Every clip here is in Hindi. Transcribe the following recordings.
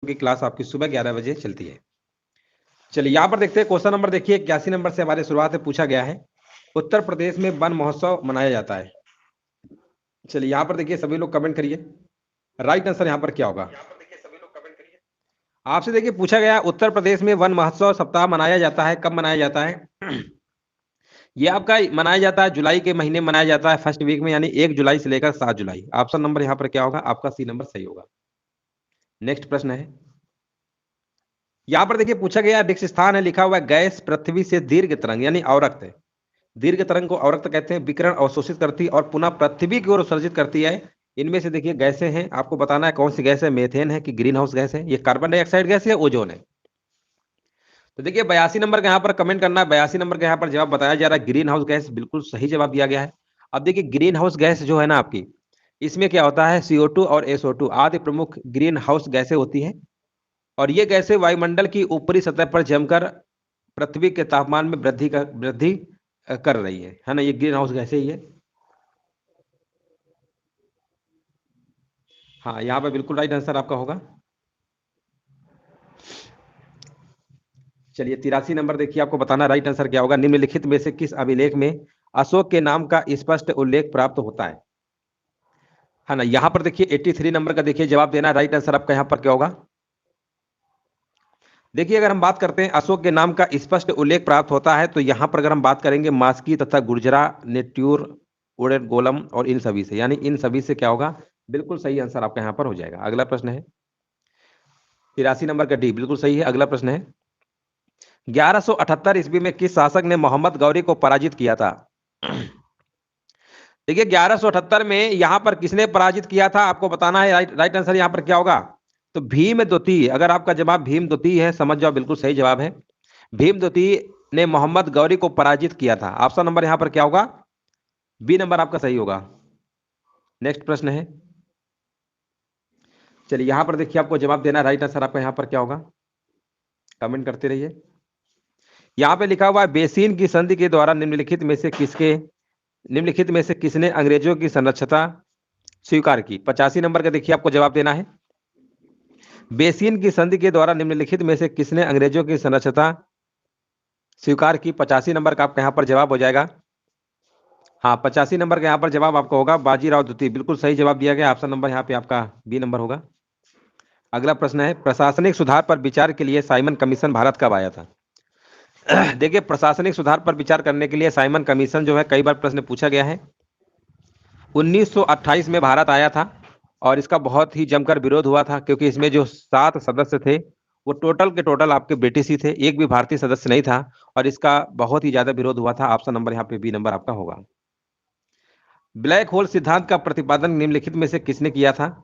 की क्लास आपकी सुबह 11 बजे चलती है। चलिए यहाँ पर देखते हैं क्वेश्चन नंबर, देखिए 81 नंबर से हमारी शुरुआत है। पूछा गया है उत्तर प्रदेश में वन महोत्सव मनाया जाता है। चलिए यहाँ पर देखिए सभी लोग कमेंट करिए, राइट आंसर यहाँ पर क्या होगा। आपसे देखिए पूछा गया उत्तर प्रदेश में वन महोत्सव सप्ताह मनाया जाता है, कब मनाया जाता है। ये आपका मनाया जाता है जुलाई के महीने मनाया जाता है, फर्स्ट वीक में, यानी 1 जुलाई से लेकर 7 जुलाई। ऑप्शन नंबर यहाँ पर क्या होगा, आपका सी नंबर सही होगा। नेक्स्ट प्रश्न है, यहाँ पर देखिए पूछा गया रिक्त स्थान है, लिखा हुआ है गैस पृथ्वी से दीर्घ तरंग यानी अवरक्त है। दीर्घ तरंग को अवरक्त कहते हैं, विकिरण अवशोषित करती है और पुनः पृथ्वी की ओर उत्सर्जित करती है। इनमें से देखिए गैसें हैं, आपको बताना है कौन सी गैस है, मेथेन है कि ग्रीन हाउस गैस है, ये कार्बन डाइऑक्साइड गैस है, ओजोन है। तो देखिए 82 नंबर का यहाँ पर कमेंट करना है, 82 नंबर का यहाँ पर जवाब बताया जा रहा है ग्रीन हाउस गैस, बिल्कुल सही जवाब दिया गया है। अब देखिए ग्रीन हाउस गैस जो है ना आपकी, इसमें क्या होता है, CO2 और SO2 आदि प्रमुख ग्रीन हाउस गैसें होती हैं, और ये गैसें वायुमंडल की ऊपरी सतह पर जमकर पृथ्वी के तापमान में वृद्धि कर रही है ना, ये ग्रीन हाउस गैसें ही है। हाँ यहाँ पर बिल्कुल राइट आंसर आपका होगा। चलिए 83 नंबर देखिए, आपको बताना राइट आंसर क्या होगा, निम्नलिखित में से किस अभिलेख में अशोक के नाम का स्पष्ट उल्लेख प्राप्त होता है ना। यहां पर देखिए 83 नंबर का देखिए जवाब देना, राइट आंसर आपका यहां पर क्या होगा। देखिए अगर हम बात करते हैं अशोक के नाम का स्पष्ट उल्लेख प्राप्त होता है, तो यहां पर अगर हम बात करेंगे मास्की तथा गुर्जरा, नेट्यूर, गोलम और इन सभी से, यानी इन सभी से क्या होगा, बिल्कुल सही आंसर आपका यहां पर हो जाएगा। अगला प्रश्न है 83 नंबर का डी, बिल्कुल सही है। अगला प्रश्न है 1178 ईस्वी में किस शासक ने मोहम्मद गौरी को पराजित किया था। देखिए 1178 में यहां पर किसने पराजित किया था, आपको बताना है, राइट आंसर यहां पर क्या होगा, तो भीम द्वितीय। अगर आपका जवाब भीम द्वितीय है, समझ जाओ बिल्कुल सही जवाब है। भीम द्वितीय ने मोहम्मद गौरी को पराजित किया था। ऑप्शन नंबर यहां पर क्या होगा, बी नंबर आपका सही होगा। नेक्स्ट प्रश्न है, चलिए यहां पर देखिए आपको जवाब देना, राइट आंसर आपका यहां पर क्या होगा, कमेंट करते रहिए। यहां पे लिखा हुआ है बेसिन की संधि के द्वारा निम्नलिखित में से किसने अंग्रेजों की संरक्षता स्वीकार की। 85 नंबर का देखिए आपको जवाब देना है, बेसिन की संधि के द्वारा निम्नलिखित में से किसने अंग्रेजों की संरक्षता स्वीकार की। 85 नंबर का आपका यहां पर जवाब हो जाएगा, हाँ 85 नंबर का यहां पर जवाब आपका होगा बाजीराव द्वितीय, बिल्कुल सही जवाब दिया गया। ऑप्शन नंबर यहाँ पे आपका बी नंबर होगा। अगला प्रश्न है प्रशासनिक सुधार पर विचार के लिए साइमन कमीशन भारत कब आया था। देखिए प्रशासनिक सुधार पर विचार करने के लिए साइमन कमीशन जो है, कई बार प्रश्न पूछा गया है, 1928 में भारत आया था, और इसका बहुत ही जमकर विरोध हुआ था, क्योंकि इसमें जो 7 सदस्य थे वो टोटल के टोटल आपके ब्रिटिश ही थे, एक भी भारतीय सदस्य नहीं था, और इसका बहुत ही ज्यादा विरोध हुआ था। ऑप्शन नंबर यहाँ पे बी नंबर आपका होगा। ब्लैक होल सिद्धांत का प्रतिपादन निम्नलिखित में से किसने किया था।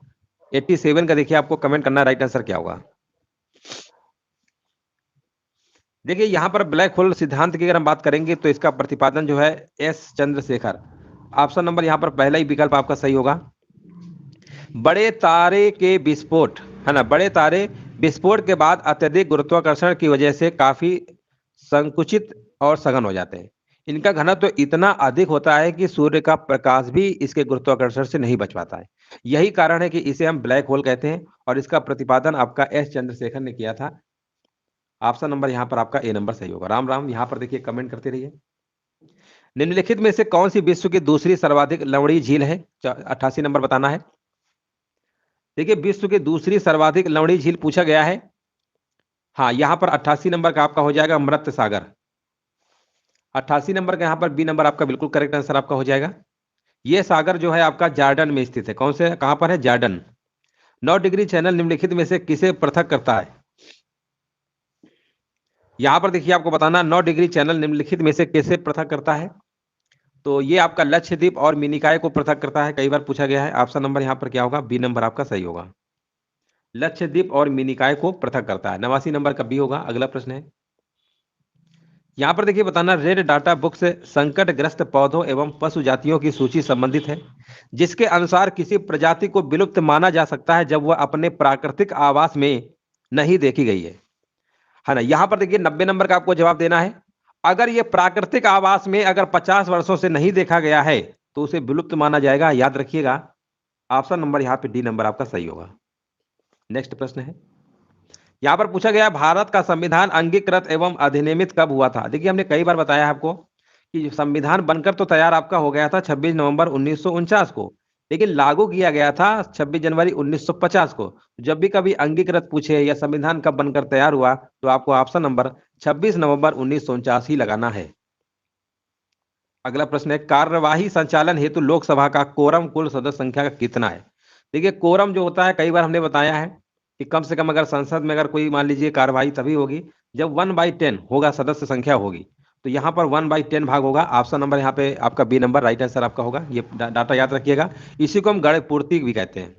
87 का देखिए आपको कमेंट करना, राइट आंसर क्या होगा। देखिए यहां पर ब्लैक होल सिद्धांत की अगर हम बात करेंगे, तो इसका प्रतिपादन जो है एस चंद्रशेखर। ऑप्शन नंबर यहां पर पहला ही विकल्प आपका सही होगा। बड़े तारे के विस्फोट है ना, बड़े तारे विस्फोट के बाद अत्यधिक गुरुत्वाकर्षण की वजह से काफी संकुचित और सघन हो जाते हैं। इनका घनत्व तो इतना अधिक होता है कि सूर्य का प्रकाश भी इसके गुरुत्वाकर्षण से नहीं बच पाता है। यही कारण है कि इसे हम ब्लैक होल कहते हैं, और इसका प्रतिपादन आपका एस चंद्रशेखर ने किया था। ऑप्शन नंबर यहाँ पर आपका ए नंबर सही होगा। राम राम, यहाँ पर देखिए कमेंट करते रहिए। निम्नलिखित में से कौन सी विश्व की दूसरी सर्वाधिक लवणीय झील है, 88 नंबर बताना है। देखिए विश्व की दूसरी सर्वाधिक लवणीय झील पूछा गया है, हाँ यहाँ पर 88 नंबर का आपका हो जाएगा मृत सागर। 88 नंबर का यहाँ पर बी नंबर आपका बिल्कुल करेक्ट आंसर आपका हो जाएगा। यह सागर जो है आपका जार्डन में स्थित है, कौन से कहां पर है, जार्डन। 9 डिग्री चैनल निम्नलिखित में से किसे पृथक करता है। यहां पर देखिए आपको बताना 9 डिग्री चैनल निम्नलिखित में से किसे पृथक करता है, तो ये आपका लक्षद्वीप और मिनिकॉय को पृथक करता है, कई बार पूछा गया है। ऑप्शन नंबर यहाँ पर क्या होगा, बी नंबर आपका सही होगा। लक्षद्वीप और मिनिकॉय को पृथक करता है, 89 नंबर का बी होगा। अगला प्रश्न है, यहां पर देखिए बताना रेड डाटा बुक से संकटग्रस्त पौधों एवं पशु जातियों की सूची संबंधित है, जिसके अनुसार किसी प्रजाति को विलुप्त माना जा सकता है जब वह अपने प्राकृतिक आवास में नहीं देखी गई है ना। यहां पर देखिए 90 नंबर का आपको जवाब देना है। अगर यह प्राकृतिक आवास में अगर 50 वर्षों से नहीं देखा गया है, तो उसे विलुप्त माना जाएगा, याद रखिएगा। ऑप्शन नंबर यहाँ पे डी नंबर आपका सही होगा। नेक्स्ट प्रश्न है, यहाँ पर पूछा गया भारत का संविधान अंगीकृत एवं अधिनियमित कब हुआ था। देखिए हमने कई बार बताया है आपको कि संविधान बनकर तो तैयार आपका हो गया था 26 नवंबर 1949 को, लेकिन लागू किया गया था 26 जनवरी 1950 को। जब भी कभी अंगीकृत पूछे या संविधान कब बनकर तैयार हुआ तो आपको ऑप्शन नंबर 26 नवंबर 1949 ही लगाना है। अगला प्रश्न है, कार्यवाही संचालन हेतु लोकसभा का कोरम कुल सदस्य संख्या का कितना है। देखिए कोरम जो होता है कई बार हमने बताया है कि कम से कम अगर संसद में अगर कोई मान लीजिए कार्यवाही तभी होगी जब 1/10 होगा, सदस्य संख्या होगी। तो यहाँ पर 1/10 भाग होगा। ऑप्शन नंबर यहाँ पे आपका बी नंबर राइट आंसर आपका होगा। ये डाटा याद रखिएगा। इसी को हम गण पूर्ति भी कहते हैं,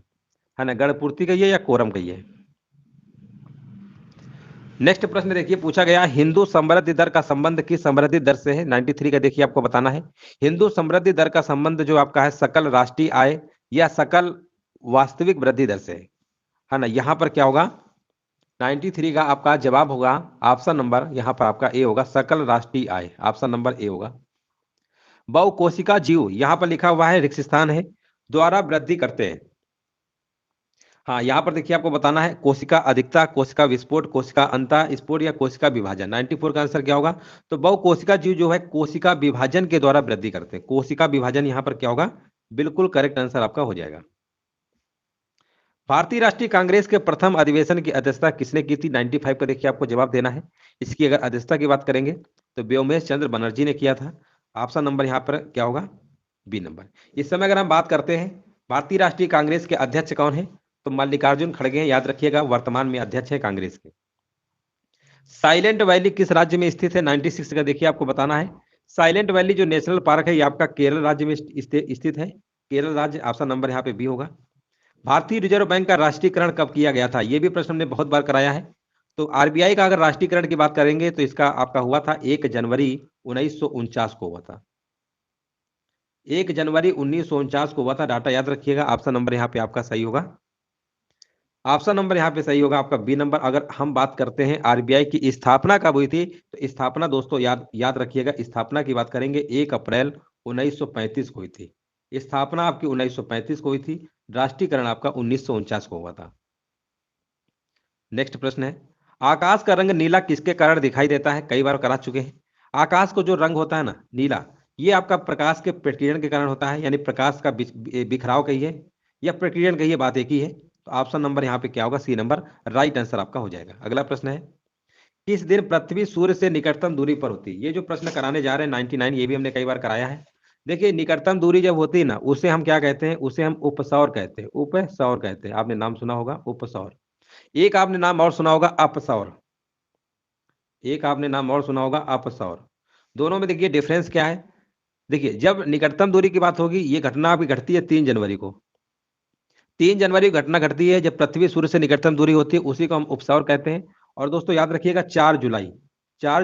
है ना, गण पूर्ति कहिए या कोरम कहिए। नेक्स्ट प्रश्न देखिए पूछा गया, हिंदू समृद्धि दर का संबंध किस समृद्धि दर से है। 93 का देखिए आपको बताना है। हिंदू समृद्धि दर का संबंध जो आपका है सकल राष्ट्रीय आय या सकल वास्तविक वृद्धि दर से है ना। यहाँ पर क्या होगा, 93 का आपका जवाब होगा ऑप्शन नंबर यहाँ पर आपका ए होगा, सकल राष्ट्रीय आय। ऑप्शन नंबर ए होगा। बहुकोशिका जीव यहाँ पर लिखा हुआ है रिक्त स्थान है, द्वारा वृद्धि करते हैं। हाँ यहाँ पर देखिए आपको बताना है कोशिका अधिकता, कोशिका विस्फोट, कोशिका अंतः स्फोट या कोशिका विभाजन। 94 का आंसर क्या होगा, तो बहुकोशिका जीव जो है कोशिका विभाजन के द्वारा वृद्धि करते हैं। कोशिका विभाजन यहाँ पर क्या होगा, बिल्कुल करेक्ट आंसर आपका हो जाएगा। भारतीय राष्ट्रीय कांग्रेस के प्रथम अधिवेशन की अध्यक्षता किसने की थी। 95 का देखिए आपको जवाब देना है। इसकी अगर अध्यक्षता की बात करेंगे तो व्योमेश चंद्र बनर्जी ने किया था। ऑप्शन नंबर यहाँ पर क्या होगा, बी नंबर। इस समय अगर हम बात करते हैं भारतीय राष्ट्रीय कांग्रेस के अध्यक्ष कौन है, तो मल्लिकार्जुन खड़गे हैं, याद रखिएगा, वर्तमान में अध्यक्ष है कांग्रेस के। साइलेंट वैली किस राज्य में स्थित है। 96 का देखिए आपको बताना है। साइलेंट वैली जो नेशनल पार्क है ये आपका केरल राज्य में स्थित है, केरल राज्य। ऑप्शन नंबर यहाँ पे बी होगा। भारतीय रिजर्व बैंक का राष्ट्रीयकरण कब किया गया था, ये भी प्रश्न हमने बहुत बार कराया है। तो आरबीआई का अगर राष्ट्रीयकरण की बात करेंगे तो इसका आपका हुआ था 1 जनवरी 1949 को हुआ था। 1 जनवरी 1949 को हुआ था। डाटा याद रखिएगा। ऑप्शन नंबर यहाँ पे आपका सही होगा। ऑप्शन नंबर यहाँ पे सही होगा आपका बी नंबर। अगर हम बात करते हैं आरबीआई की स्थापना कब हुई थी, तो स्थापना दोस्तों याद रखिएगा, स्थापना की बात करेंगे 1 अप्रैल 1935 को हुई थी। स्थापना आपकी 1935 को हुई थी, राष्ट्रीयकरण आपका 1949 को हुआ था। नेक्स्ट प्रश्न है, आकाश का रंग नीला किसके कारण दिखाई देता है। कई बार करा चुके हैं। आकाश को जो रंग होता है ना नीला, ये आपका प्रकाश के प्रकीर्णन के कारण होता है, यानी प्रकाश का बिखराव कहिए या प्रकीर्णन कहिए, बात एक ही है। तो ऑप्शन नंबर यहाँ पे क्या होगा, सी नंबर राइट आंसर आपका हो जाएगा। अगला प्रश्न है, किस दिन पृथ्वी सूर्य से निकटतम दूरी पर होती है। ये जो प्रश्न कराने जा रहे हैं 99, ये भी हमने कई बार कराया है। देखिए निकटतम दूरी जब होती है ना, उसे हम क्या कहते हैं, उसे हम उपसौर कहते हैं। उपसौर कहते हैं, आपने नाम सुना होगा उपसौर। एक आपने नाम और सुना होगा अपसौर। एक आपने नाम और सुना होगा अपसौर। दोनों में देखिए डिफरेंस क्या है। देखिए जब निकटतम दूरी की बात होगी, ये घटना अभी घटती है 3 जनवरी को। 3 जनवरी को घटना घटती है जब पृथ्वी सूर्य से निकटतम दूरी होती है, उसी को हम उपसौर कहते हैं। और दोस्तों याद रखिएगा 4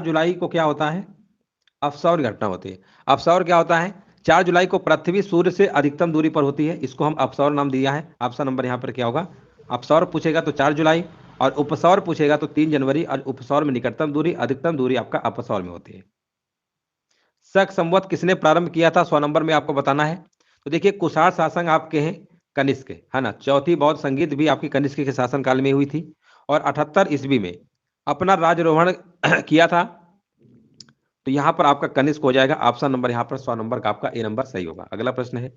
जुलाई को क्या होता है, अपसौर घटना होती है। अपसौर क्या होता है, 4 जुलाई को पृथ्वी सूर्य से अधिकतम दूरी पर होती है, इसको हम अपसौर नाम दिया है। ऑप्शन नंबर यहाँ पर क्या होगा, अपसौर पूछेगा तो 4 जुलाई और उपसौर पूछेगा तो 3 जनवरी। और उपसौर में निकटतम दूरी, अधिकतम दूरी आपका अपसौर में होती है। शक संवत किसने प्रारंभ किया था, 100 नंबर में आपको बताना है। तो देखिए कुषाण शासक आपके हैं कनिष्क, है ना। चौथी बौद्ध संगीत भी आपकी कनिष्क के शासनकाल में हुई थी। और 78 ईस्वी में अपना राजरोहण किया था। तो यहाँ पर आपका कनिष्क हो जाएगा। ऑप्शन नंबर यहाँ पर 100 नंबर का आपका ए नंबर सही होगा। अगला प्रश्न है,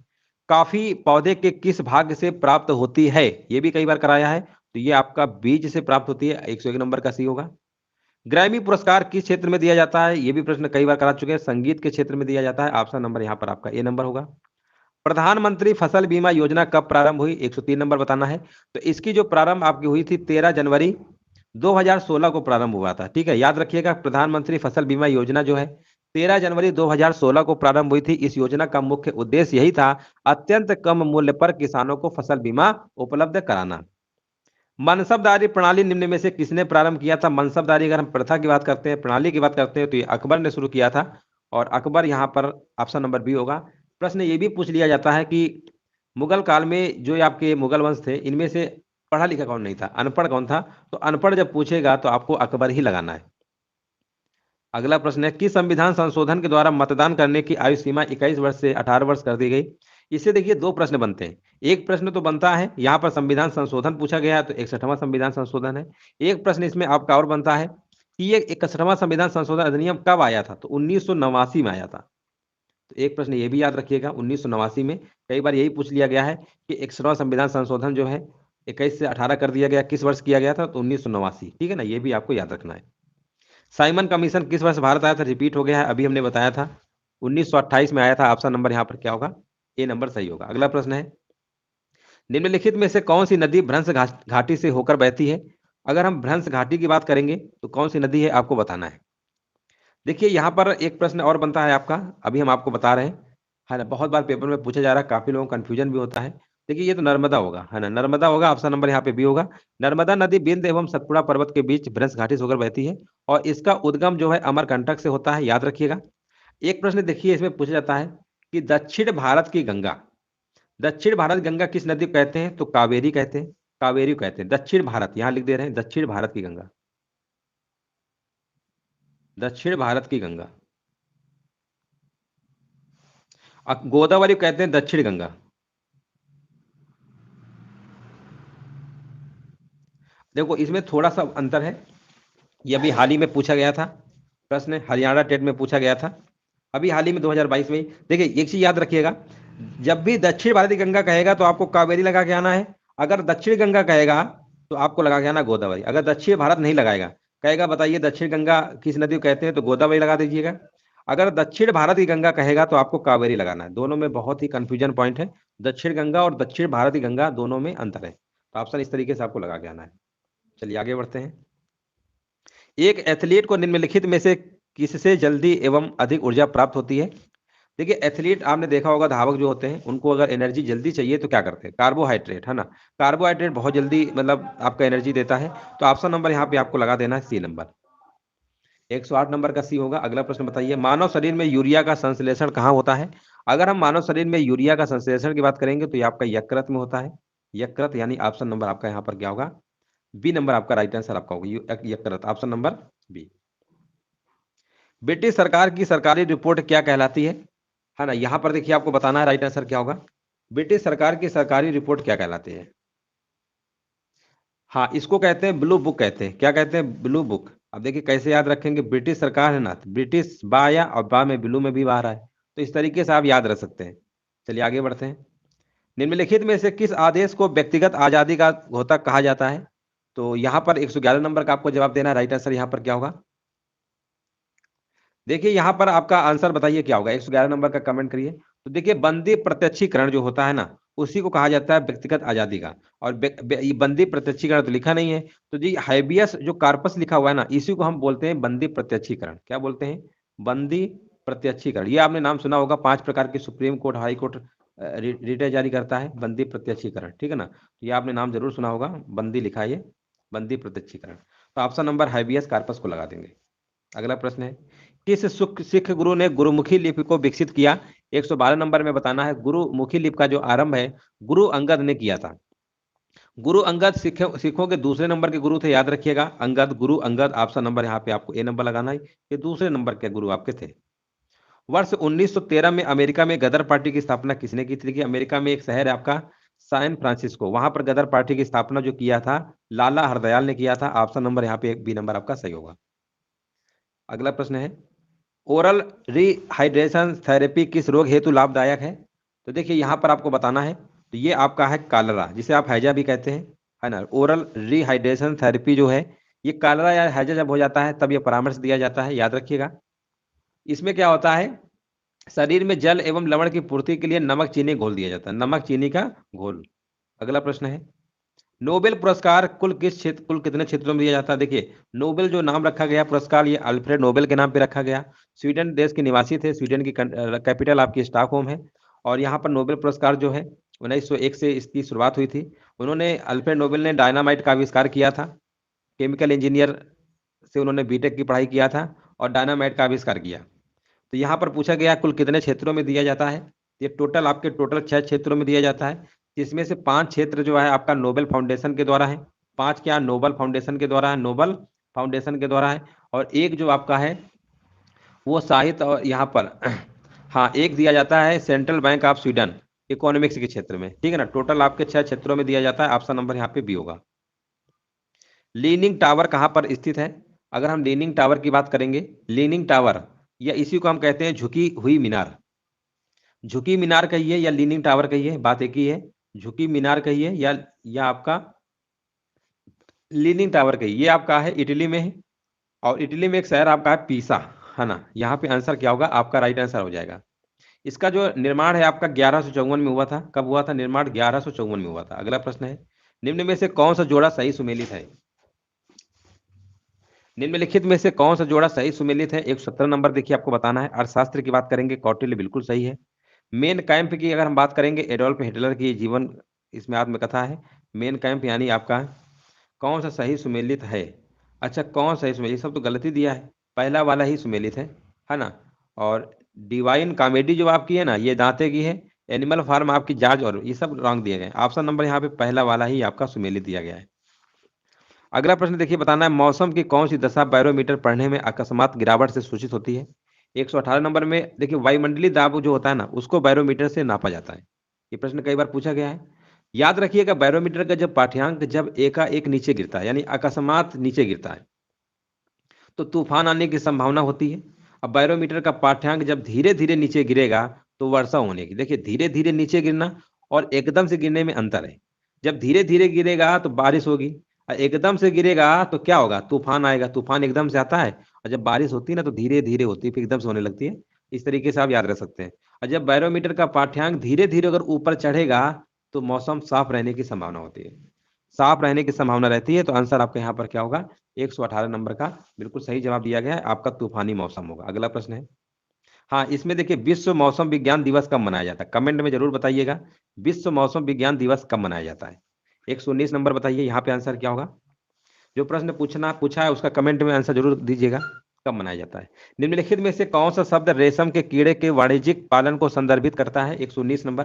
काफी पौधे के किस भाग से प्राप्त होती है। ये भी कई बार कराया है। तो ये आपका बीज से प्राप्त होती है, 101 नंबर का सी होगा। ग्रैमी पुरस्कार किस क्षेत्र में दिया जाता है, ये भी प्रश्न कई बार करा चुके हैं, संगीत के क्षेत्र में दिया जाता है। ऑप्शन नंबर यहाँ पर आपका ए नंबर होगा। प्रधानमंत्री फसल बीमा योजना कब प्रारंभ हुई, 103 नंबर बताना है। तो इसकी जो प्रारंभ आपकी हुई थी 13 जनवरी 2016 को प्रारंभ हुआ था। ठीक है, याद रखिएगा प्रधानमंत्री फसल बीमा योजना जो है 13 जनवरी 2016 को प्रारंभ हुई थी। इस योजना का मुख्य उद्देश्य यही था, अत्यंत कम मूल्य पर किसानों को फसल बीमा उपलब्ध कराना। मनसबदारी प्रणाली निम्न में से किसने प्रारंभ किया था। मनसबदारी अगर हम प्रथा की बात करते हैं, प्रणाली की बात करते हैं, तो ये अकबर ने शुरू किया था। और अकबर यहाँ पर ऑप्शन नंबर बी होगा। प्रश्न ये भी पूछ लिया जाता है कि मुगल काल में जो आपके मुगल वंश थे, इनमें से पढ़ा लिखा कौन नहीं था, अनपढ़ कौन था। तो अनपढ़ जब पूछेगा तो आपको अकबर ही लगाना है। अगला प्रश्न है, किस संविधान संशोधन के द्वारा मतदान करने की आयु सीमा 21 वर्ष से 18 वर्ष कर दी गई। इससे देखिए दो प्रश्न बनते हैं। एक प्रश्न तो बनता है यहाँ पर संविधान संशोधन पूछा गया है तो 61वां संविधान संशोधन है। एक प्रश्न इसमें आपका और बनता है कि ये 61वां संविधान संशोधन अधिनियम कब आया था, तो 1989 में आया था। तो एक प्रश्न ये भी याद रखिएगा 1989 में। कई बार यही पूछ लिया गया है कि 61वां संविधान संशोधन जो है 21 से 18 कर दिया गया, किस वर्ष किया गया था, तो 1989। ठीक है ना, ये भी आपको याद रखना है। साइमन कमीशन किस वर्ष भारत आया था, रिपीट हो गया है, अभी हमने बताया था 1928 में आया था। ऑप्शन नंबर यहाँ पर क्या होगा, ए नंबर सही होगा। अगला प्रश्न है, निम्नलिखित में से कौन सी नदी भ्रंश घाटी से होकर बहती है। अगर हम भ्रंश घाटी की बात करेंगे तो कौन सी नदी है आपको बताना है। देखिए यहाँ पर एक प्रश्न और बनता है आपका, अभी हम आपको बता रहे हैं, है ना, बहुत बार पेपर में पूछा जा रहा है, काफी लोगों को कंफ्यूजन भी होता है। देखिए ये तो नर्मदा होगा, है ना, नर्मदा होगा, ऑप्शन नंबर यहाँ पे बी होगा। नर्मदा नदी बिंद एवं सतपुड़ा पर्वत के बीच भ्रंश घाटी से होकर बहती है और इसका उद्गम जो है अमरकंटक से होता है, याद रखिएगा। एक प्रश्न देखिए इसमें पूछा जाता है कि दक्षिण भारत की गंगा, दक्षिण भारत गंगा किस नदी को कहते हैं, तो कावेरी कहते हैं, कावेरी को कहते हैं। दक्षिण भारत यहाँ लिख दे रहे हैं, दक्षिण भारत की गंगा, दक्षिण भारत की गंगा। गोदावरी को कहते हैं दक्षिण गंगा। देखो इसमें थोड़ा सा अंतर है, ये अभी हाल ही में पूछा गया था प्रश्न, हरियाणा टेट में पूछा गया था अभी हाल ही में 2022 में ही। देखिए एक चीज याद रखिएगा, जब भी दक्षिण भारतीय गंगा कहेगा तो आपको कावेरी लगा के आना है। अगर दक्षिण गंगा कहेगा तो आपको लगा के आना गोदावरी। अगर दक्षिण भारत नहीं लगाएगा, कहेगा बताइए दक्षिण गंगा किस नदी को कहते हैं, तो गोदावरी लगा दीजिएगा। अगर दक्षिण भारत की गंगा कहेगा तो आपको कावेरी लगाना है। दोनों में बहुत ही कंफ्यूजन पॉइंट है, दक्षिण गंगा और दक्षिण भारत की गंगा दोनों में अंतर है, तो ऑप्शन इस तरीके से आपको लगा के आना है। चलिए आगे बढ़ते हैं। एक एथलीट को निम्नलिखित में से किससे जल्दी एवं अधिक ऊर्जा प्राप्त होती है। देखिए एथलीट आपने देखा होगा, धावक जो होते हैं उनको अगर एनर्जी जल्दी चाहिए तो क्या करते हैं, कार्बोहाइड्रेट, है ना, कार्बोहाइड्रेट बहुत जल्दी मतलब आपका एनर्जी देता है। तो ऑप्शन नंबर यहाँ पे आपको लगा देना है सी नंबर, 108 नंबर का सी होगा। अगला प्रश्न बताइए, मानव शरीर में यूरिया का संश्लेषण कहाँ होता है। अगर हम मानव शरीर में यूरिया का संश्लेषण की बात करेंगे तो ये आपका यकृत में होता है, यकृत, यानी ऑप्शन नंबर आपका यहाँ पर क्या होगा, बी नंबर आपका राइट आंसर आपका होगा, यकृत, ऑप्शन नंबर बी। ब्रिटिश सरकार की सरकारी रिपोर्ट क्या कहलाती है ना, यहां पर देखिए आपको बताना है राइट आंसर क्या होगा। ब्रिटिश सरकार की सरकारी रिपोर्ट क्या कहलाती है, हाँ इसको कहते हैं ब्लू बुक कहते हैं। क्या कहते हैं, ब्लू बुक। अब देखिए कैसे याद रखेंगे, ब्रिटिश सरकार है ना, तो ब्रिटिश बा या और बा में ब्लू में भी बाहर है, तो इस तरीके से आप याद रख सकते हैं। चलिए आगे बढ़ते हैं। निम्नलिखित में से किस आदेश को व्यक्तिगत आजादी का होता कहा जाता है। तो यहाँ पर 111 नंबर का आपको जवाब देना है, राइट आंसर यहाँ पर क्या होगा। देखिए यहाँ पर आपका आंसर बताइए क्या होगा, 111 नंबर का कमेंट करिए। तो देखिए बंदी प्रत्यक्षीकरण जो होता है ना, उसी को कहा जाता है व्यक्तिगत आजादी का। और ये बंदी प्रत्यक्षीकरण तो लिखा नहीं है, तो जी हाइबियस जो कार्पस लिखा हुआ है ना, इसी को हम बोलते हैं बंदी प्रत्यक्षीकरण। क्या बोलते हैं, बंदी प्रत्यक्षीकरण। ये आपने नाम सुना होगा, 5 प्रकार के सुप्रीम कोर्ट, हाई कोर्ट रिटे जारी करता है, बंदी प्रत्यक्षीकरण, ठीक है ना, तो ये आपने नाम जरूर सुना होगा, बंदी लिखा है ये, बंदी प्रत्यक्षीकरण। तो ऑप्शन नंबर हाइबियस कार्पस को लगा देंगे। अगला प्रश्न है, किस सिख गुरु ने गुरुमुखी लिपि को विकसित किया। 112 नंबर में बताना है, गुरुमुखी लिपि का जो आरंभ है गुरु अंगद ने किया था। गुरु अंगद सिखों के दूसरे नंबर के गुरु थे, याद रखिएगा, अंगद, गुरु अंगद, ऑप्शन नंबर यहाँ पे आपको ए नंबर लगाना है, ये दूसरे नंबर के गुरु आपके थे। वर्ष 1913 में अमेरिका में गदर पार्टी की स्थापना किसने की थी। कि अमेरिका में एक शहर है आपका सैन फ्रांसिस्को, वहां पर गदर पार्टी की स्थापना जो किया था लाला हरदयाल ने किया था, ऑप्शन नंबर यहाँ पे बी नंबर आपका सही होगा। अगला प्रश्न है, ओरल रिहाइड्रेशन थेरेपी किस रोग हेतु लाभदायक है। तो देखिए यहाँ पर आपको बताना है, तो ये आपका है कालरा, जिसे आप हैजा भी कहते हैं, है ना। ओरल रिहाइड्रेशन थेरेपी जो है, ये कालरा या हैजा जब हो जाता है तब ये परामर्श दिया जाता है, याद रखिएगा। इसमें क्या होता है, शरीर में जल एवं लवण की पूर्ति के लिए नमक चीनी घोल दिया जाता है, नमक चीनी का घोल। अगला प्रश्न है, नोबेल पुरस्कार कुल कितने क्षेत्रों में दिया जाता है। देखिए नोबेल जो नाम रखा गया पुरस्कार, ये अल्फ्रेड नोबेल के नाम पे रखा गया। स्वीडन देश के निवासी थे, स्वीडन की कैपिटल आपकी स्टॉकहोम है। और यहाँ पर नोबेल पुरस्कार जो है 1901 से इसकी शुरुआत हुई थी। उन्होंने, अल्फ्रेड नोबेल ने डायनामाइट का आविष्कार किया था, केमिकल इंजीनियर से उन्होंने बीटेक की पढ़ाई किया था और डायनामाइट का आविष्कार किया। तो यहाँ पर पूछा गया कुल कितने क्षेत्रों में दिया जाता है। ये टोटल आपके 6 क्षेत्रों में दिया जाता है, जिसमें से 5 क्षेत्र जो है आपका नोबेल फाउंडेशन के द्वारा है। 5 क्या, नोबेल फाउंडेशन के द्वारा है, नोबेल फाउंडेशन के द्वारा है। और एक जो आपका है वो साहित्य, और यहाँ पर हाँ एक दिया जाता है central bank of Sweden, economics के क्षेत्र में, ठीक है ना। टोटल आपके 6 क्षेत्रों में दिया जाता है, ऑप्शन नंबर यहाँ पे बी होगा। लीनिंग टावर कहाँ पर स्थित है? अगर हम लीनिंग टावर की बात करेंगे, लीनिंग टावर या इसी को हम कहते हैं झुकी हुई मीनार, झुकी मीनार कहिए या लीनिंग टावर कहिए, बात एक ही है। झुकी मीनार कहिए या आपका लीनिंग टावर कहिए। ये आपका है इटली में है, और इटली में एक शहर आपका है पीसा, है ना। यहाँ पे आंसर क्या होगा? आपका राइट आंसर हो जाएगा। इसका जो निर्माण है आपका 1154 में हुआ था। कब हुआ था निर्माण? 1154 में हुआ था। अगला प्रश्न है, निम्न में से कौन सा जोड़ा सही सुमेलित है? निम्नलिखित में से कौन सा जोड़ा सही सुमेलित है? 117 नंबर देखिए आपको बताना है। अर्थशास्त्र की बात करेंगे, कौटिल्य बिल्कुल सही है। मेन कैंप की अगर हम बात करेंगे, एडोल्फ हिटलर की जीवन इसमें आत्मकथा है। मेन कैंप यानी आपका कौन सा सही सुमेलित है? अच्छा, कौन सही सुमेलित? सब तो गलती दिया है, पहला वाला ही सुमेलित है ना। और डिवाइन कॉमेडी जो आपकी है ना, ये दांते की है। एनिमल फार्म आपकी जाज, और ये सब रॉन्ग दिए गए। ऑप्शन नंबर यहाँ पे पहला वाला ही आपका सुमेलित दिया गया है। अगला प्रश्न देखिए बताना है, मौसम की कौन सी दशा बैरोमीटर पढ़ने में अकस्मात गिरावट से सूचित होती है? 118 नंबर में देखिए, वायुमंडलीय दाब जो होता है ना, उसको बैरोमीटर से नापा जाता है। ये प्रश्न कई बार पूछा गया है। याद रखिएगा, बैरोमीटर का जब पाठ्यांक जब एकाएक नीचे गिरता है, यानी अकस्मात नीचे गिरता है, तो तूफान आने की संभावना होती है। अब बैरोमीटर का पाठ्यांक जब धीरे धीरे नीचे गिरेगा, तो वर्षा होने की। देखिए, धीरे धीरे नीचे गिरना और एकदम से गिरने में अंतर है। जब धीरे धीरे गिरेगा तो बारिश होगी, और एकदम से गिरेगा तो क्या होगा? तूफान आएगा। तूफान एकदम से आता है, और जब बारिश होती है ना, तो धीरे धीरे होती है, फिर एकदम से होने लगती है। इस तरीके से आप याद रख सकते हैं। और जब बैरोमीटर का पाठ्यांक धीरे धीरे अगर ऊपर चढ़ेगा, तो मौसम साफ रहने की संभावना होती है। साफ रहने की संभावना रहती है, तो आंसर आपका यहाँ पर क्या होगा? 118 नंबर का बिल्कुल सही जवाब दिया गया है, आपका तूफानी मौसम होगा। अगला प्रश्न है, हाँ, इसमें देखिए, विश्व मौसम विज्ञान दिवस कब मनाया जाता है? कमेंट में जरूर बताइएगा, विश्व मौसम विज्ञान दिवस कब मनाया जाता है? 119 नंबर बताइए, यहाँ पे आंसर क्या होगा? जो प्रश्न पूछा है उसका कमेंट में आंसर जरूर दीजिएगा, कब मनाया जाता है। निम्नलिखित में से कौन सा शब्द रेशम के कीड़े के वाणिज्यिक पालन को संदर्भित करता है? 119 नंबर।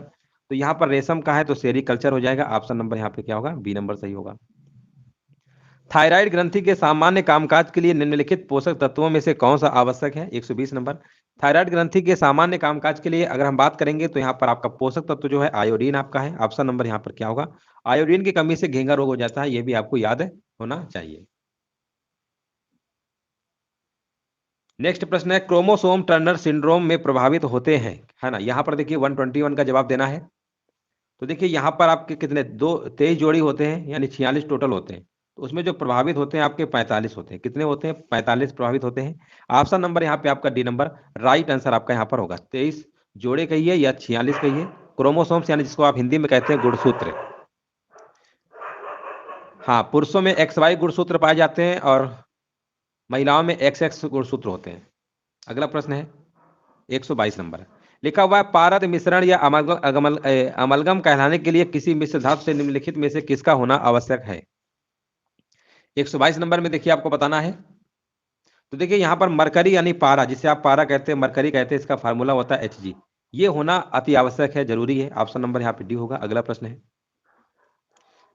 तो यहाँ पर रेशम का है तो सेरीकल्चर हो जाएगा। ऑप्शन नंबर यहाँ पे क्या होगा? बी नंबर सही होगा। थायराइड ग्रंथि के सामान्य कामकाज के लिए निम्नलिखित पोषक तत्वों में से कौन सा आवश्यक है? 120 नंबर। थायराइड ग्रंथि के सामान्य कामकाज के लिए अगर हम बात करेंगे, तो यहाँ पर आपका पोषक तत्व जो है आयोडीन आपका है। ऑप्शन नंबर यहाँ पर क्या होगा? आयोडीन की कमी से घेंगा रोग हो जाता है, ये भी आपको याद होना चाहिए। नेक्स्ट प्रश्न है, क्रोमोसोम टर्नर सिंड्रोम में प्रभावित होते हैं, है ना। यहाँ पर देखिए 121 का जवाब देना है। तो देखिए, यहाँ पर आपके कितने 23 जोड़ी होते हैं, यानी 46 टोटल होते हैं। तो उसमें जो प्रभावित होते हैं आपके 45 होते हैं। कितने होते हैं? 45 प्रभावित होते हैं। ऑप्शन नंबर यहाँ पे आपका डी नंबर राइट आंसर आपका यहाँ पर होगा। 23 जोड़े कहिए या 46 कहिए, क्रोमोसोम्स यानी जिसको आप हिंदी में कहते हैं गुणसूत्र। हाँ, पुरुषों में XY गुणसूत्र पाए जाते हैं, और महिलाओं में XX गुणसूत्र होते हैं। अगला प्रश्न है 122 नंबर, लिखा हुआ है, पारद मिश्रण या अमलगम कहलाने के लिए किसी मिश्र धातु से निम्नलिखित में से किसका होना आवश्यक है? 122 नंबर में देखिए आपको बताना है। तो देखिए, यहाँ पर मरकरी यानी पारा, जिसे आप पारा कहते हैं, मरकरी कहते हैं, इसका फार्मूला होता है Hg। ये होना अति आवश्यक है, जरूरी है। ऑप्शन नंबर यहाँ पे डी होगा। अगला प्रश्न है,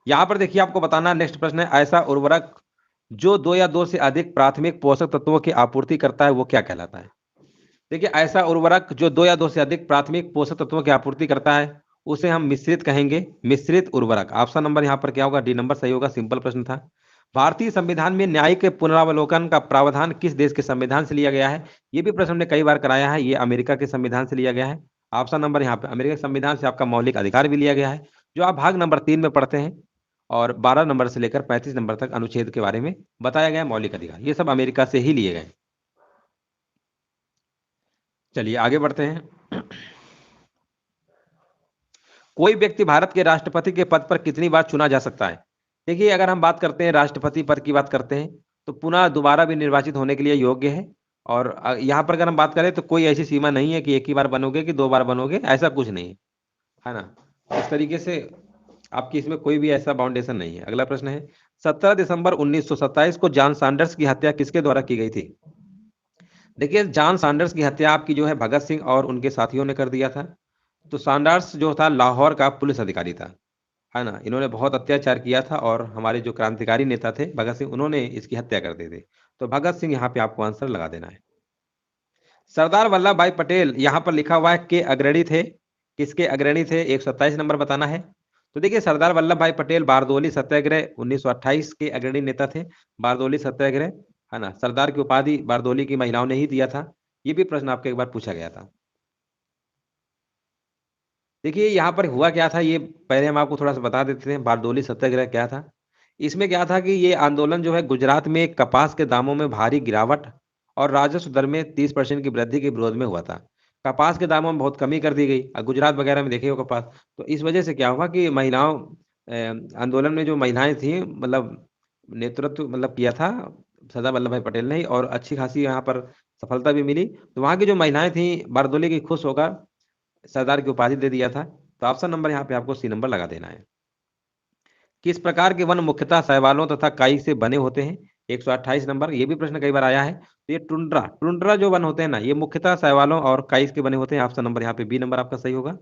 यहाँ पर देखिए आपको बताना, नेक्स्ट प्रश्न है, ऐसा उर्वरक जो 2 या 2 से अधिक प्राथमिक पोषक तत्वों की आपूर्ति करता है, वो क्या कहलाता है? देखिए, ऐसा उर्वरक जो 2 या 2 से अधिक प्राथमिक पोषक तत्वों की आपूर्ति करता है, उसे हम मिश्रित कहेंगे, मिश्रित उर्वरक। ऑप्शन नंबर यहाँ पर क्या होगा? डी नंबर सही होगा। सिंपल प्रश्न था। भारतीय संविधान में न्यायिक पुनरावलोकन का प्रावधान किस देश के संविधान से लिया गया है? ये भी प्रश्न हमने कई बार कराया है। ये अमेरिका के संविधान से लिया गया है। ऑप्शन नंबर यहाँ पे अमेरिका के संविधान से आपका मौलिक अधिकार भी लिया गया है, जो आप भाग नंबर 3 में पढ़ते हैं, और 12 नंबर से लेकर 35 नंबर तक अनुच्छेद के बारे में बताया गया मौलिक अधिकार, ये सब अमेरिका से ही लिए गए। चलिए आगे बढ़ते हैं। कोई व्यक्ति भारत के राष्ट्रपति के पद पर कितनी बार चुना जा सकता है? देखिए, अगर हम बात करते हैं राष्ट्रपति पद की बात करते हैं, तो पुनः दोबारा भी निर्वाचित होने के लिए योग्य है। और यहाँ पर अगर हम बात करें, तो कोई ऐसी सीमा नहीं है कि एक ही बार बनोगे कि 2 बार बनोगे, ऐसा कुछ नहीं है ना। इस तरीके से आपकी इसमें कोई भी ऐसा बाउंडेशन नहीं है। अगला प्रश्न है, 17 दिसंबर 1927 को जॉन सैंडर्स की हत्या किसके द्वारा की गई थी? देखिए, जॉन सैंडर्स की हत्या आपकी जो है भगत सिंह और उनके साथियों ने कर दिया था। तो सैंडर्स जो था लाहौर का पुलिस अधिकारी था, है ना। इन्होंने बहुत अत्याचार किया था, और हमारे जो क्रांतिकारी नेता थे भगत सिंह, उन्होंने इसकी हत्या कर दी थी। तो भगत सिंह यहाँ पे आपको आंसर लगा देना है। सरदार वल्लभ भाई पटेल यहाँ पर लिखा हुआ है के अग्रणी थे, किसके अग्रणी थे? 127 नंबर बताना है। तो देखिए सरदार वल्लभ भाई पटेल बारदोली सत्याग्रह 1928 के अग्रणी नेता थे। बारदोली सत्याग्रह, है ना, सरदार की उपाधि बारदोली की महिलाओं ने ही दिया था। ये भी प्रश्न आपके एक बार पूछा गया था। देखिए यहाँ पर हुआ क्या था, ये पहले हम आपको थोड़ा सा बता देते हैं बारदोली सत्याग्रह क्या था। इसमें क्या था कि ये आंदोलन जो है गुजरात में कपास के दामों में भारी गिरावट और राजस्व दर में 30% की वृद्धि के विरोध में हुआ था। कपास के दामों में बहुत कमी कर दी गई। गुजरात वगैरह में देखे हो कपास, तो इस वजह से क्या हुआ कि महिलाओं आंदोलन में जो महिलाएं थी, मतलब नेतृत्व मतलब किया था सरदार वल्लभ भाई पटेल ने ही, और अच्छी खासी यहाँ पर सफलता भी मिली। तो वहाँ की जो महिलाएं थी बारदोली की खुश होकर सरदार की उपाधि दे दिया था। तो ऑप्शन नंबर यहाँ पे आपको सी नंबर लगा देना है। किस प्रकार के वन मुख्यतः शैवालों तथा काई से बने होते हैं? 128 नंबर, ये भी प्रश्न कई बार आया है। तो ये टुंड्रा टुंड्रा जो वन होते हैं ना, ये मुख्यतः शैवालों और काई के बने होते हैं। ऑप्शन नंबर यहाँ पे बी नंबर आपका सही होगा।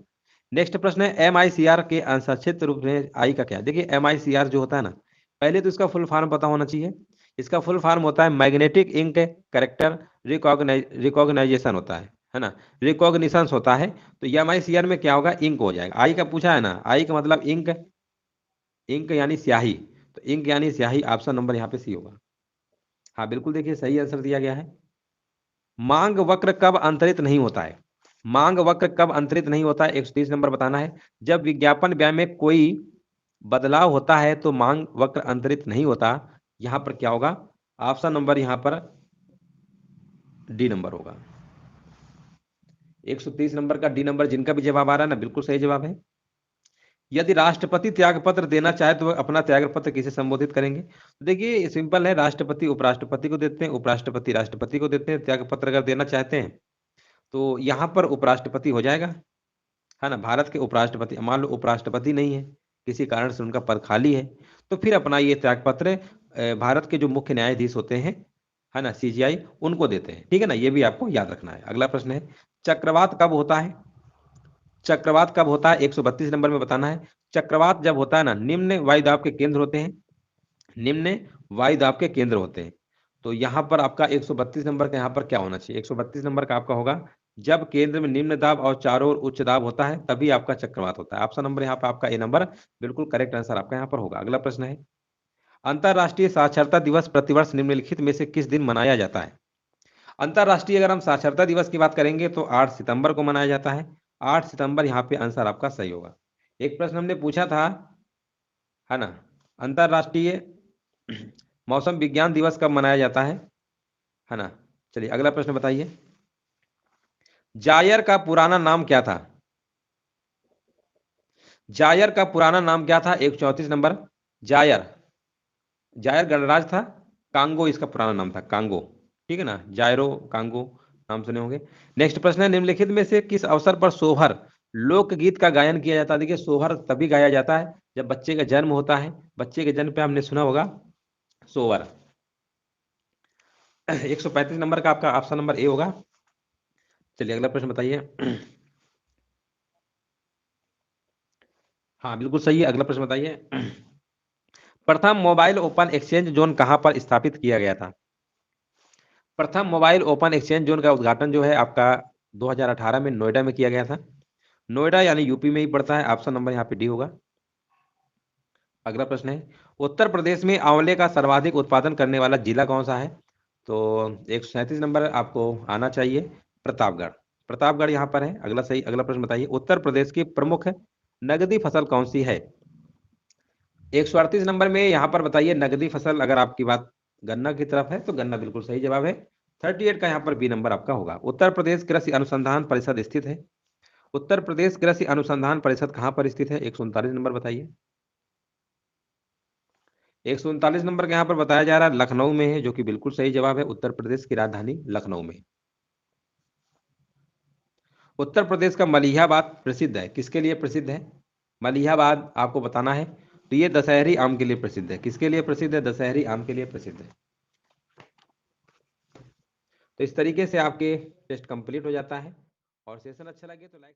नेक्स्ट प्रश्न है MICR के संक्षिप्त रूप में आई का क्या? देखिए MICR जो होता है ना, पहले तो इसका फुल फॉर्म पता होना चाहिए। इसका फुल फॉर्म होता है मैग्नेटिक इंक कैरेक्टर रिकॉग्नाइजेशन होता है ना, रिकॉग्निशंस होता है। तो MICR में क्या होगा? इंक हो जाएगा। आई का पूछा है ना, आई का मतलब इंक, इंक यानी स्याही। तो इंक यानी स्याही, ऑप्शन नंबर यहाँ पे सी होगा। हाँ बिल्कुल, देखिए सही आंसर दिया गया है। मांग वक्र कब अंतरित नहीं होता है? मांग वक्र कब अंतरित नहीं होता है? 130 नंबर बताना है। जब विज्ञापन व्यय में कोई बदलाव होता है तो मांग वक्र अंतरित नहीं होता। यहां पर क्या होगा? ऑप्शन नंबर यहां पर डी नंबर होगा। 130 नंबर का डी नंबर जिनका भी जवाब आ रहा है ना, बिल्कुल सही जवाब है। यदि राष्ट्रपति त्यागपत्र देना चाहे तो वह अपना त्यागपत्र किसे संबोधित करेंगे? तो देखिए सिंपल है, राष्ट्रपति उपराष्ट्रपति को देते हैं, उपराष्ट्रपति राष्ट्रपति को देते हैं। त्यागपत्र अगर देना चाहते हैं तो यहाँ पर उपराष्ट्रपति हो जाएगा, है ना। भारत के उपराष्ट्रपति, मान लो उपराष्ट्रपति नहीं है, किसी कारण से उनका पद खाली है, तो फिर अपना ये त्यागपत्र भारत के जो मुख्य न्यायाधीश होते हैं, है ना, CGI, उनको देते हैं। ठीक है ना, ये भी आपको याद रखना है। अगला प्रश्न है चक्रवात कब होता है? चक्रवात कब होता है? 132 नंबर में बताना है। चक्रवात जब होता है ना, निम्न वायुदाब के केंद्र होते हैं, निम्न वायुदाब के केंद्र होते हैं। तो यहाँ पर आपका 132 नंबर का यहाँ पर क्या होना चाहिए? 132 नंबर का आपका होगा जब केंद्र में निम्न दाब और चारों ओर उच्च दाब होता है तभी आपका चक्रवात होता है। ऑप्शन नंबर यहाँ पर आपका ए नंबर बिल्कुल करेक्ट आंसर आपका यहाँ पर होगा। अगला प्रश्न है अंतरराष्ट्रीय साक्षरता दिवस प्रतिवर्ष निम्नलिखित में से किस दिन मनाया जाता है? अंतरराष्ट्रीय अगर हम साक्षरता दिवस की बात करेंगे तो 8 सितंबर को मनाया जाता है। 8 सितंबर यहाँ पे आंसर आपका सही होगा। एक प्रश्न हमने पूछा था, है ना, अंतरराष्ट्रीय मौसम विज्ञान दिवस कब मनाया जाता है ना। चलिए अगला प्रश्न बताइए, जायर का पुराना नाम क्या था? जायर का पुराना नाम क्या था? 134 नंबर, जायर, जायर गणराज था, कांगो इसका पुराना नाम था, कांगो। ठीक है ना, जायरो कांगो नाम सुने होंगे। नेक्स्ट प्रश्न है निम्नलिखित में से किस अवसर पर सोहर लोकगीत का गायन किया जाता है? देखिए सोहर तभी गाया जाता है जब बच्चे का जन्म होता है। बच्चे के जन्म पे हमने सुना होगा सोहर। 135 नंबर का आपका ऑप्शन नंबर ए होगा। चलिए अगला प्रश्न बताइए। हाँ बिल्कुल सही है। अगला प्रश्न बताइए, प्रथम मोबाइल ओपन एक्सचेंज जोन कहां पर स्थापित किया गया था? प्रथम मोबाइल ओपन एक्सचेंज जोन का उद्घाटन जो है आपका 2018 में नोएडा में किया गया था। नोएडा यानी यूपी में ही पड़ता है। ऑप्शन नंबर यहाँ पे डी होगा। अगला प्रश्न है उत्तर प्रदेश में आंवले का सर्वाधिक उत्पादन करने वाला जिला कौन सा है? तो 137 नंबर आपको आना चाहिए, प्रतापगढ़। प्रतापगढ़ यहाँ पर है। अगला प्रश्न बताइए उत्तर प्रदेश की प्रमुख नगदी फसल कौन सी है? 138 नंबर में यहाँ पर बताइए नगदी फसल, अगर आपकी बात गन्ना की तरफ है तो गन्ना बिल्कुल सही जवाब है। 38 का यहाँ पर बी नंबर आपका होगा। उत्तर प्रदेश कृषि अनुसंधान परिषद स्थित है। उत्तर प्रदेश कृषि अनुसंधान परिषद कहाँ पर स्थित है? 139 नंबर बताइए। 139 नंबर का यहाँ पर बताया जा रहा है लखनऊ में है, जो कि बिल्कुल सही जवाब है। उत्तर प्रदेश की राजधानी लखनऊ में। उत्तर प्रदेश का मलिहाबाद प्रसिद्ध है, किसके लिए प्रसिद्ध है? मलिहाबाद आपको बताना है। तो ये दशहरी आम के लिए प्रसिद्ध है। किसके लिए प्रसिद्ध है? दशहरी आम के लिए प्रसिद्ध है। तो इस तरीके से आपके टेस्ट कंप्लीट हो जाता है। और सेशन अच्छा लगे तो लाइक